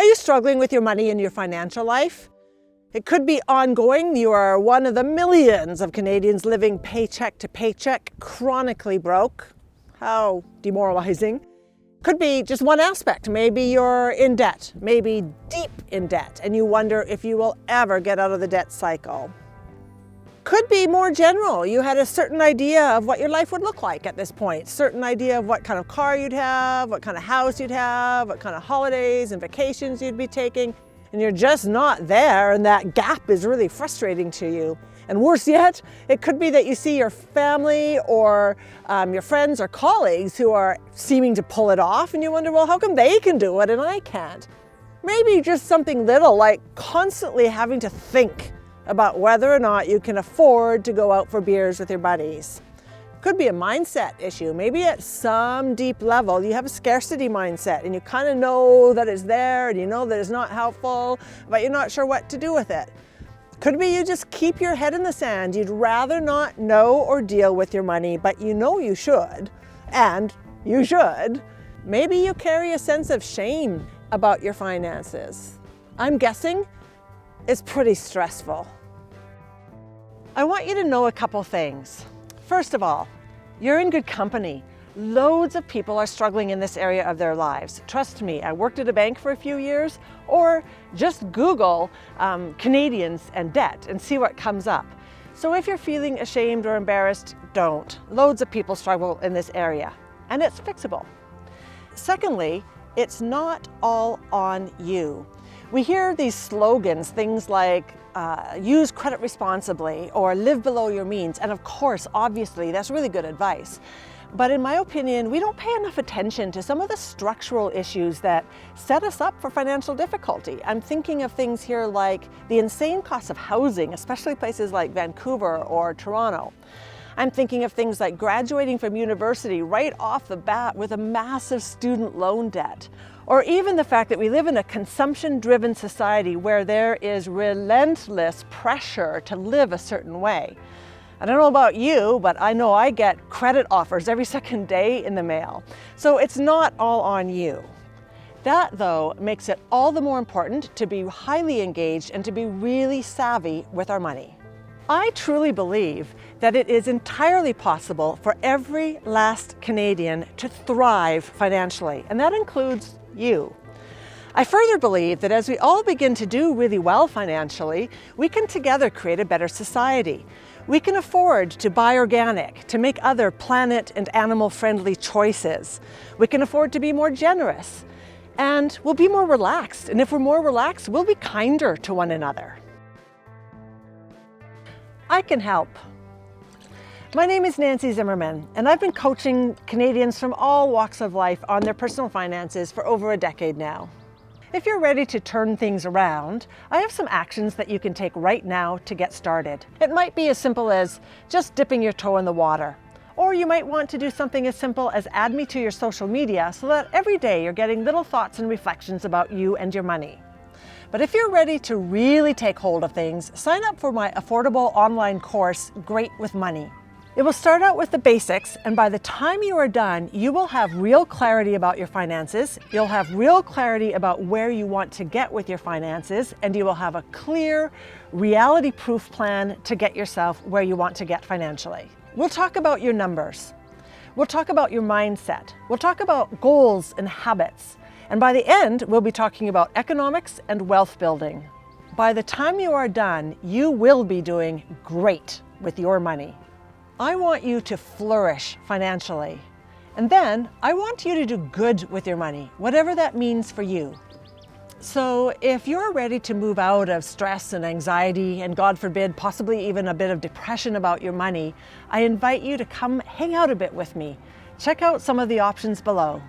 Are you struggling with your money and your financial life? It could be ongoing. You are one of the millions of Canadians living paycheck to paycheck, chronically broke. How demoralizing. Could be just one aspect. Maybe you're in debt, maybe deep in debt, and you wonder if you will ever get out of the debt cycle. Could be more general. You had a certain idea of what your life would look like at this point, certain idea of what kind of car you'd have, what kind of house you'd have, what kind of holidays and vacations you'd be taking, and you're just not there, and that gap is really frustrating to you. And worse yet, it could be that you see your family or your friends or colleagues who are seeming to pull it off, and you wonder, well, how come they can do it and I can't? Maybe just something little like constantly having to think about whether or not you can afford to go out for beers with your buddies. Could be a mindset issue. Maybe at some deep level you have a scarcity mindset and you kind of know that it's there and you know that it's not helpful, but you're not sure what to do with it. Could be you just keep your head in the sand. You'd rather not know or deal with your money, but you know you should, and you should. Maybe you carry a sense of shame about your finances. I'm guessing it's pretty stressful. I want you to know a couple things. First of all, you're in good company. Loads of people are struggling in this area of their lives. Trust me, I worked at a bank for a few years, or just Google Canadians and debt and see what comes up. So if you're feeling ashamed or embarrassed, don't. Loads of people struggle in this area, and it's fixable. Secondly, it's not all on you. We hear these slogans, things like use credit responsibly or live below your means. And of course, obviously, that's really good advice. But in my opinion, we don't pay enough attention to some of the structural issues that set us up for financial difficulty. I'm thinking of things here like the insane cost of housing, especially places like Vancouver or Toronto. I'm thinking of things like graduating from university right off the bat with a massive student loan debt. Or even the fact that we live in a consumption-driven society where there is relentless pressure to live a certain way. I don't know about you, but I know I get credit offers every second day in the mail. So it's not all on you. That, though, makes it all the more important to be highly engaged and to be really savvy with our money. I truly believe that it is entirely possible for every last Canadian to thrive financially, and that includes you. I further believe that as we all begin to do really well financially, we can together create a better society. We can afford to buy organic, to make other planet and animal-friendly choices. We can afford to be more generous, and we'll be more relaxed. And if we're more relaxed, we'll be kinder to one another. I can help. My name is Nancy Zimmerman, and I've been coaching Canadians from all walks of life on their personal finances for over a decade now. If you're ready to turn things around, I have some actions that you can take right now to get started. It might be as simple as just dipping your toe in the water. Or you might want to do something as simple as add me to your social media so that every day you're getting little thoughts and reflections about you and your money. But if you're ready to really take hold of things, sign up for my affordable online course, Great with Money. It will start out with the basics, and by the time you are done, you will have real clarity about your finances, you'll have real clarity about where you want to get with your finances, and you will have a clear, reality-proof plan to get yourself where you want to get financially. We'll talk about your numbers. We'll talk about your mindset. We'll talk about goals and habits. And by the end, we'll be talking about economics and wealth building. By the time you are done, you will be doing great with your money. I want you to flourish financially. And then I want you to do good with your money, whatever that means for you. So if you're ready to move out of stress and anxiety and, God forbid, possibly even a bit of depression about your money, I invite you to come hang out a bit with me. Check out some of the options below.